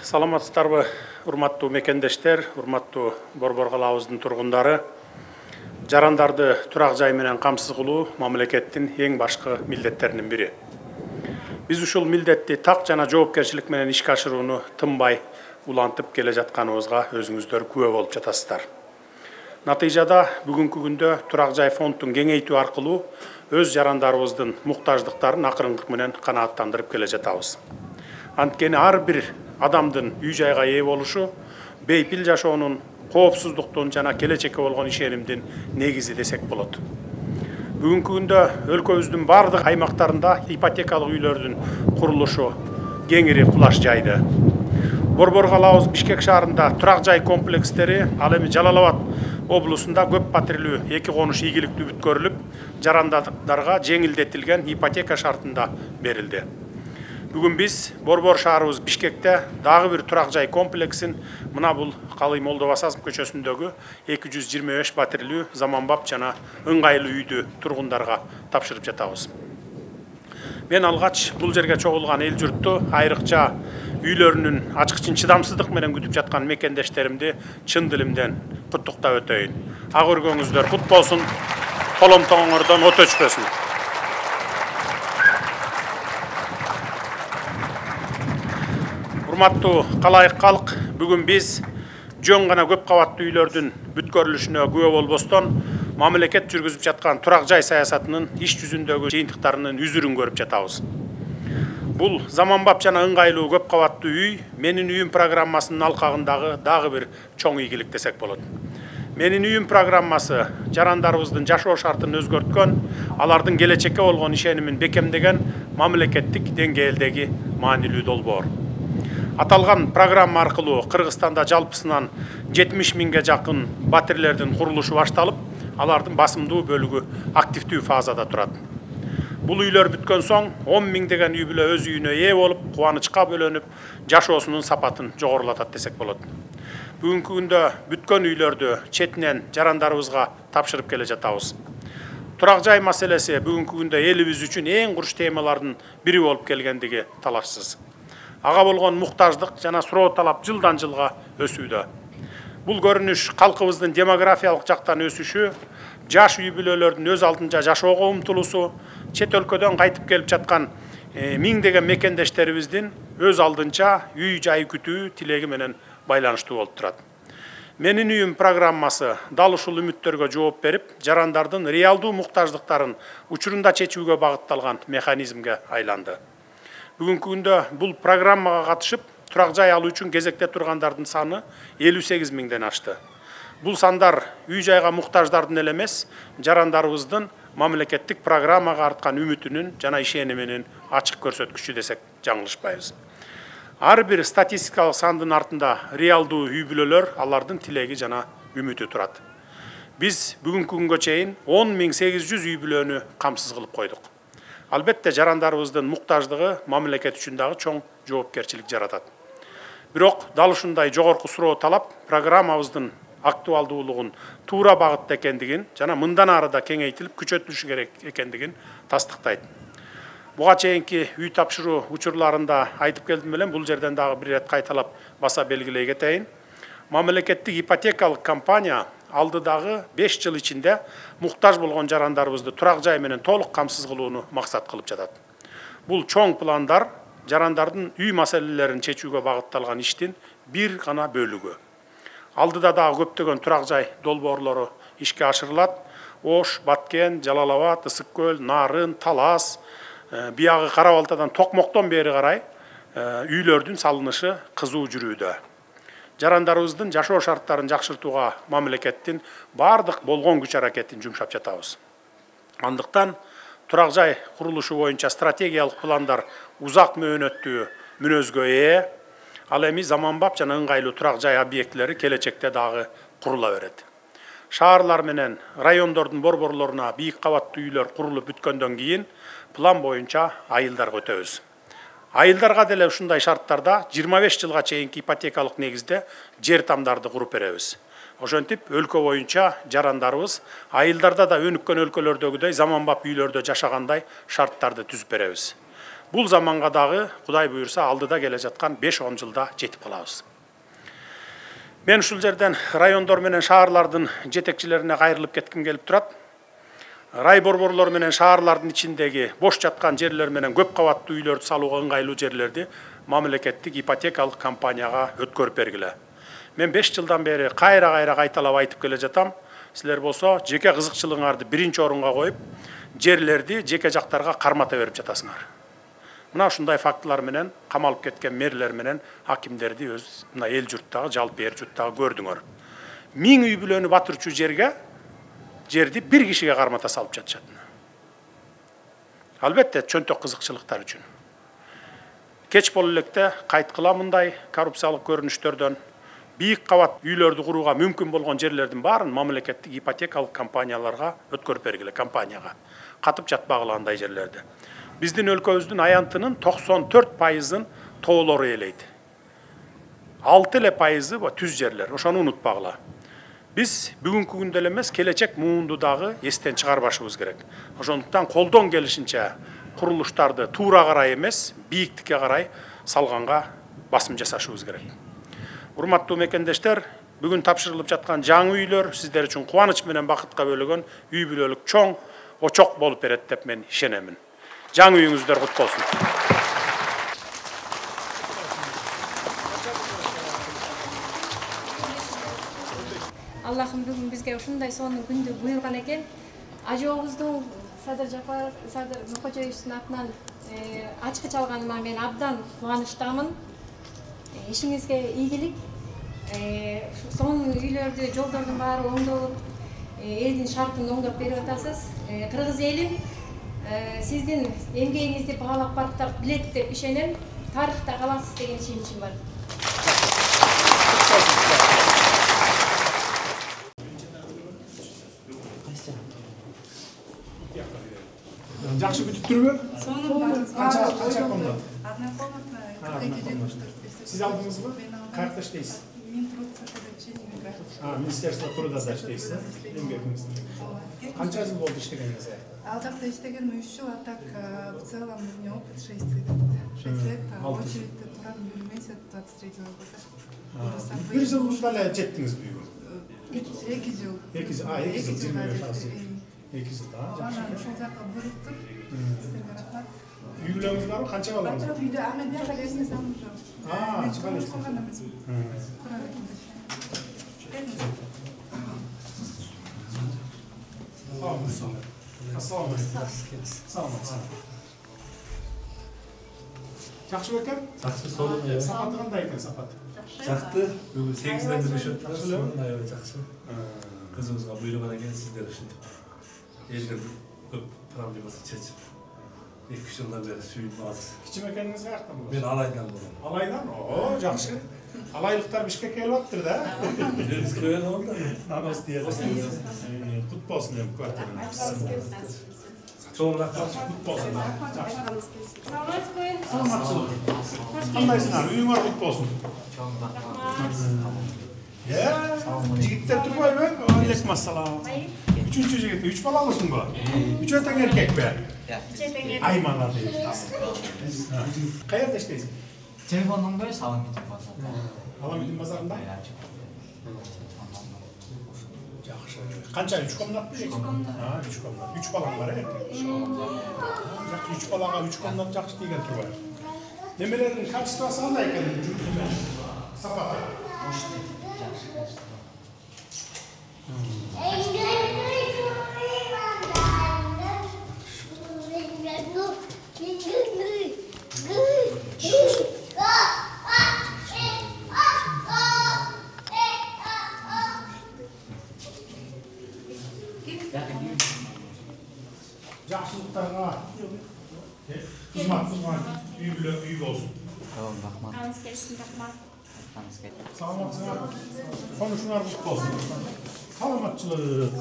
Саламатсыздарбы, урматтуу мекендештер, урматтуу Борбор калабыбыздын тургундары. Жарандарды турак жай менен камсыз кылуу мамлекеттин эң башкы милдеттеринин бири. Биз ушул милдетти так жана жоопкерчилик менен ишке ашырууну тынбай улантып келе жатканыбызга өзүңүздөр күбө болуп жатасыздар. Натыйжада бүгүнкү күндө турак жай фондун кеңейтүү аркылуу өз жарандарыбыздын муктаждыктарын акырындык менен канааттандырып келе жатабыз. Анткени ар бир адамдын үй жайга ээ болушу бейпил жашоонун, коопсуздуктун жана келечекке болгон ишенимдин негизи десек болот. Бүгүнкү күндө өлкөбүздүн бардык аймактарында ипотекалык үйлөрдүн курулушу кеңири кулаш жайды. Борбор калабыбыз Бишкек шаарында турак жай комплекстери, ал эми Жалал Абад облусунда көп патрилүү 2 конуш ийгиликтүү бүткөрүлүп, жарандарга жеңилдетилген ипотека шартында берилди. Бүгүн биз Борбор шаарыбыз Бишкекте дагы бир турак жай комплексин мына бул Калый Молдобасазов көчөсүндөгү 225 патрилүү заманбап жана ыңгайлуу үйдү тургундарга тапшырып жатабыз. Мен алгач бул жерге чогулган эл журтту, айрыкча үйлөрүнүн ачкычын чыдамсыздык менен күтүп жаткан мекендештеримди чын дилимден куттуктап өтөйүн. Ак өргөңүздөр кут болсун, коломтоңордон от өчпөсүн. Урматтуу калайык калк, бүгүн биз жөн гана көп кабаттуу үйлөрдүн бүткөрүлүшүнө күбө болбостон, мамлекет жүргүзүп жаткан турак жай саясатынын иш жүзүндөгү жыйынтыктарынын үзүрүн көрүп жатабыз. Бул заманбап жана ыңгайлуу көп кабаттуу үй Менин үйүм программасынын алкагындагы дагы бир чоң ийгилик десек болот. Менин үйүм программасы жарандарыбыздын жашоо шартын өзгөрткөн, алардын келечекке болгон ишенимин бекемдеген мамлекеттик деңгээлдеги маанилүү долбоор. Аталган программа аркылуу Кыргызстанда жалпысынан 70 миңге жакын батирлердин курулушу башталып, алардын басымдуу бөлүгү активдүү фазада турат. Бул үйлөр бүткөн соң 10 миңдеген үй бүлө өз үйүнө ээ болуп, кубанычка бөлөнүп, жашоосунун сапатын жогорулатат десек болот. Бүгүнкү күндө бүткөн үйлөрдү четинен жарандарыбызга тапшырып келе жатабыз. Турак жай маселеси бүгүнкү күндө элибиз үчүн эң куруч темалардын бири болуп келгендиги талашсыз. Ага болгон муктаждык жана суроо талап жылдан жылга өсүүдө. Бул көрүнүш калкыбыздын демографиялык жактан өсүшү, жаш үй бүлөлөрдүн өз алдынча жашоого умтулуусу, чет өлкөдөн кайтып келип жаткан миңдеген мекендештерибиздин өз алдынча үй жай күтүү тилеги менен байланыштуу болуп турат. Менин үйүм программасы дал ушул үмүттөргө жооп берип, жарандардын реалдуу муктаждыктарын учурунда чечүүгө багытталган механизмге айланды. Бүгүнкү күндө бул программага катышып, турак жай алуу үчүн кезекте тургандардын саны 58 миңден ашты. Бул сандар үй жайга муктаждардын эле эмес, жарандарыбыздын мамлекеттик программага арткан үмүтүнүн жана ишениминин ачык көрсөткүчү десек жаңылышпайбыз. Ар бир статистикалык сандын артында реалдуу үй бүлөлөр, алардын тилеги жана үмүтү турат. Биз бүгүнкү күнгө чейин 10.800 үй бүлөнү камсыз кылып койдук. Албетте жарандарыбыздын муктаждыгы мамлекет үчүн дагы чоң жоопкерчилик жаратат. Бирок дал ушундай жогорку суроо талап программабыздын актуалдуулугун туура багытта экендигин жана мындан ары да кеңейтилип күчөтүлүшү керек экендигин тастыктайт. Буга чейинки үй тапшыруу учурларында айтып келдим элем, бул жерден дагы бир ирет кайталап баса белгилей кетейин. Мамлекеттик ипотекалык компания алдыдагы 5 жыл ичинде муктаж болгон жарандарыбызды турак жай менен толук камсыз кылууну максат кылып жатат. Бул чоң пландар жарандардын үй маселелерин чечүүгө багытталган иштин бир гана бөлүгү. Алдыда дагы көптөгөн турак жай долбоорлору ишке ашырылат. Ош, Баткен, Жалал Абад, Ысык көл, Нарын, Талас, биягы Кара Балтадан Токмоктон бери карай үйлөрдүн салынышы кызуу жүрүүдө. Жарандарыбыздын жашоо шарттарын жакшыртууга мамлекеттин бардык болгон күч аракетин жумшап жатабыз. Андыктан турак жай курулушу боюнча стратегиялык пландар узак мөөнөттүү мүнөзгө ээ. Ал эми заманбап жана ыңгайлуу турак жай объектилери келечекте дагы курула берет. Шаарлар менен райондордун борборлоруна бийик кабаттуу үйлөр курулуп бүткөндөн кийин план боюнча айылдарга өтөбүз. Айылдарга деле ушундай шарттарда 25 жылга чейинки ипотекалык негизде жер тамдарды куруп беребиз. Ошентип өлкө боюнча жарандарыбыз айылдарда да өнүккөн өлкөлөрдөгүдөй заманбап үйлөрдө жашагандай шарттарды түзүп беребиз. Бул заманга дагы Кудай буйрса алдыда келе жаткан 5-10 жылда жетип калабыз. Мен ушул жерден райондор менен шаарлардын жетекчилерине кайрылып кетким келип турат. Рай борборлор менен шаарлардын ичиндеги бош жаткан жерлер менен көп кабаттуу үйлөрдү салууга ыңгайлуу жерлерди мамлекеттик ипотекалык компанияга өткөрүп бергиле. Мен 5 жылдан бери кайра кайталап айтып келе жатам. Силер болсо жеке кызыкчылыгыңарды биринчи орунга коюп, жерлерди жеке жактарга кармата берип жатасыңар. Мына ушундай фактылар менен камалып кеткен мэрлер менен хакимдерди өз мына эл журттагы, жалпы эл журттагы көрдүңөр. 1000 үй бүлөнү батырчу жерди bir кишиге кармата салып жатышат. Албетте чөнтөк кызыкчылыктар үчүн. Кеч боло электе кайткыла мындай коррупциялык көрүнүштөрдөн бийик кабат үйлөрдү курууга мүмкүн болгон жерлердин баарын мамлекеттик ипотекалык компанияларга өткөрүп бергиле, компанияга. Катып жатпагыла андай жерлерди. Биздин өлкөбүздүн аянтынын 94%-ын тоолор ээлейт. 6% түз жерлер. Ошону унутпагыла. Biz бүгүнкү күндө эле эмес, келечек муунду дагы эстен чыгарбашыбыз керек. Ошондуктан колдон келишинче курулуштарды туура карай эмес, бийиктикке карай салганга басым жасашыбыз керек. Урматтуу мекендештер, бүгүн тапшырылып жаткан жаңы үйлөр сиздер үчүн кубаныч менен бакытка бөлөгөн үй бүлөлүк чоң очок болуп берет деп мен ишенемин. Жаңы үйүңүздөр кут болсун. Аллахым бүгін бізге ушундай сонун күндү буйрган экен. Ажообуздун Садыр Нукожоевичтин атынан ачкы чалганыма мен абдан кубанычтамын. Ишиңизге ийгилик. Сонун үйлөрдү, жолдордун баары оңдолуп, элдин шартын оңдоп берип атасыз. Кыргыз элим сиздин эмгегиңизди баалап барктап билет деп ишенем. Тарыхта каласыз деген ишеничим бар. Жакшы күтүп турбу? Канча комнат? Одна комната. Сиз алдыңызбы? Каякта иштейсиз? Мен труда Министерство труда иштейсиз? Канча жыл болду иштегениңизге? Алдакта иштеген 3 жыл, а так в целом у меня опыт 6 лет. 6 лет, очередьте турам июль месяц 23 года. Бир жыл ушундай жеттиңиз бүгүн? 2 жыл. 2 жыл, 2 жыл. 2 жыл, Ана ушул жака буруптур. Силерге рахмат. Үй бүлөңүз барбы? Канча балаңыз? Жок, үйдө аны бияка келсиңиз замужем. Чыга элесиз. Калган эмес. Assalomu alaykum. Саламатсыз. Жакшы экен? Жакшы солон. Сапаты кандай экен, сапаты? Жакты. Бүгүн 8ден жүрүшөт. Жакшы. Кызыбызга буйруган экен сиздер үчүн. Элдин көп проблемасы чечип. 2 жылдан бери сүйүп азыр. Кичим экениңиз каяктан болот? Мен Алайдан болом. Алайдан? О, жакшы. Алайлыктар Бишкекке келип аптыр да. Биз көйөн онда. Намаз диyoruz. Kut bolsun hem kvartiriniz. Çoğum rахмат. Kut bolsun. Salamatçılık. Kandaysın abi? Uyun var kut bolsun. Ya, jigitler turboy be. Aleyküm assalam. Üçüncü jigit. 3 bala mısın bu? 3 öten erkek be. Aymanlar değil. Kayerda işteysin? Telefon numarayı Salamidin Pazarında. Salamidin Pazarında? Yaxşı. Qancha 3 komnatmı? 3 komnat. Ha, 3 komnat. 3 balam var ya. Yaxşı 3 balaga 3 komnat yaxşı degan tur var. Nemelerin kачествосы qanday ekan? Sapati. Yaxşılıklarına kızmak, üy olsun. Tamam, rahmat. Kanınız gelsin, rahmat. Salamatçılık, konuşmalar mutlu olsun. Salamatçılık.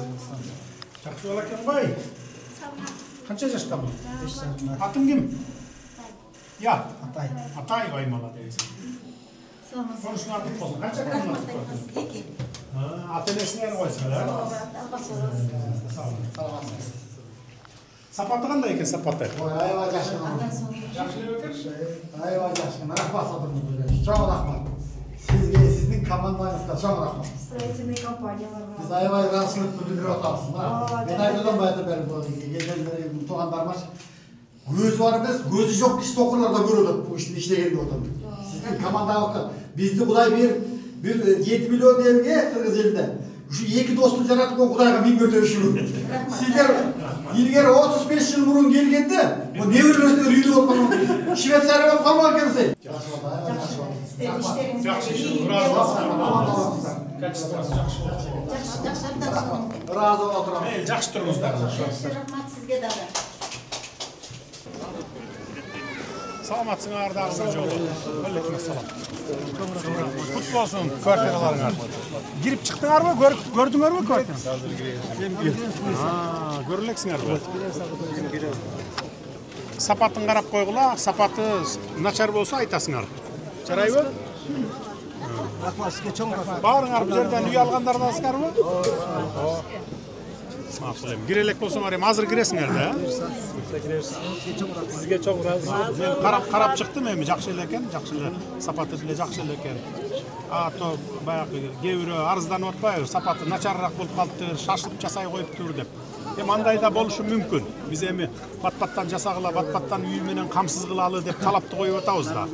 Yaxşı olarken bay. Qancha yaşda bu? Atın kim? Ya. Atay Baymala deysen. Konuşmalar kutlu olsun. Kaç yakın mı? İki. Atelesine koysalar. Sağ olun. Sapatı qanday ekan sapatı? Ayva yaşına. Yaxshi ökür. Ayva yaşına. Rahmat sadırmız. Çok rahmat. Sizge, sizin komandanızga çok rahmat. Строительные компании. Biz ayvayı rahatsızlıkla bildirip atasın. Ben aydadan bayda beri bu geceleri tuğanlarmış. Göz var biz, gözü yok kişi okurlarda görürdük bu işin işleyen adam. Sizin komandanızga bizde Kuday bir 7 milyon devge Kırgız elinde. Şu iki dostum yaratıp o Kuday'a bin götürür şunu. Sizler ilgari 35 yıl burun gelgende o ne ürünüzde rüyü olmalı. Şveysarya kalmalı gelirse. Yaxshi ish. Razı olsun. Kachistasi yaxshi. Razı ol oturamın. Yaxshi turibsizlar. Rahmat sizga dada. Salamatsыңар дагы жолу. Алейкум ассалам. Кутlu olsun kvartiralarыңар. Girip çıktыңарбы? Көрдүңөрбү квартираны? Азыр киребиз. Көрүлексиңерби? Сапатын карап койгула, сапаты начар болсо айтасыңар. Жарайбы? Rahmat sizge çok rahmat. Баарыңар бул жерден үй алгандарыңарбы? Макул эми. Кирелек болсоңар эми азыр киресиңер да? Sizge çok razı. Men karap çıktım эми жакшы эле экен, жакшы эле. Сапаты деле жакшы эле экен. То баягы кээ бирөө арызданып атпайбы? Сапаты начарыраак болуп калыптыр, шашылып жасай коюптур деп. Эми андай да болушу мүмкүн. Биз эми бат-баттан жасагыла, бат-баттан үй менен камсыз кылалы деп талапты коюп атабыз да.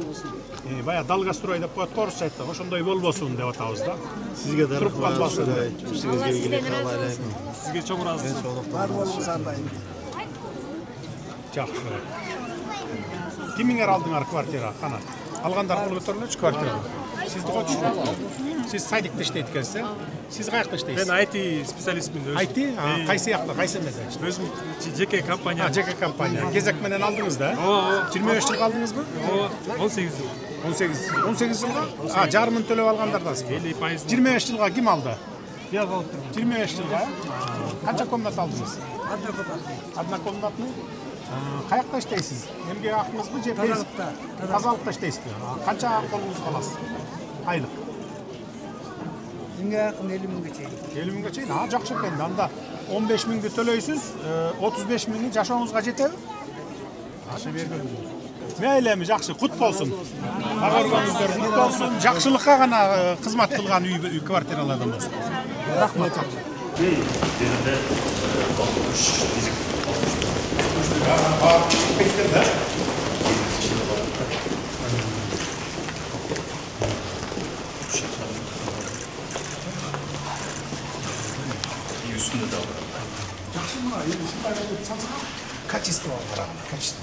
Бая долгострой деп коет, орусча айтты. Ошондой болбосун деп атабыз да. Sizge de Туруп калбасын деп. Allah sizden razı olsun. Sizge çok razı. Var olsun ardayım. Жакшы. Кимиңер алдыңар квартира? Кана. Алгандар кол көтөрүлөчү квартира. Сизди койчу. Сиз сайдикте иштейт экенсиз. Сиз каякта иштейсиз? Ben IT специалистмин. IT? Кайсы жакта, кайсы эмеде? Өзүм жеке компания. ЖК компания. Кезек менен алдыңыз да? 25 жылга алдыңызбы? 18 жыл. 18 жылга? Жарымын төлөп алгандардасызбы? 50%. 25 жылга ким алды? Я алып турмун. 25 жылга? Канча комната алдыңыз? Однокомнатный? Каякта иштейсиз? Эмгек акыңызбы же тазалыкта иштейсизби? Канча колуңуз каласыз? Айлык? Dünya yakın 50 bin geçeyim. 50 миңге чейин? Жакшы экен. Анда 15 миңди төлөйсүз, 35 миңи жашооңузга жетеби? Ашы бергөн. Мейли эми жакшы, кут болсун. Агыргаңыздар кут болсун. Жакшылыкка гана кызмат кылган үй квартиралардан болсун. Рахмат. Yerinde 60 fizik. Üstünde de var. Качество карап, качество.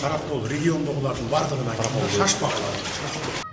Карап бул региондогулардын бардыгына шашпагыла.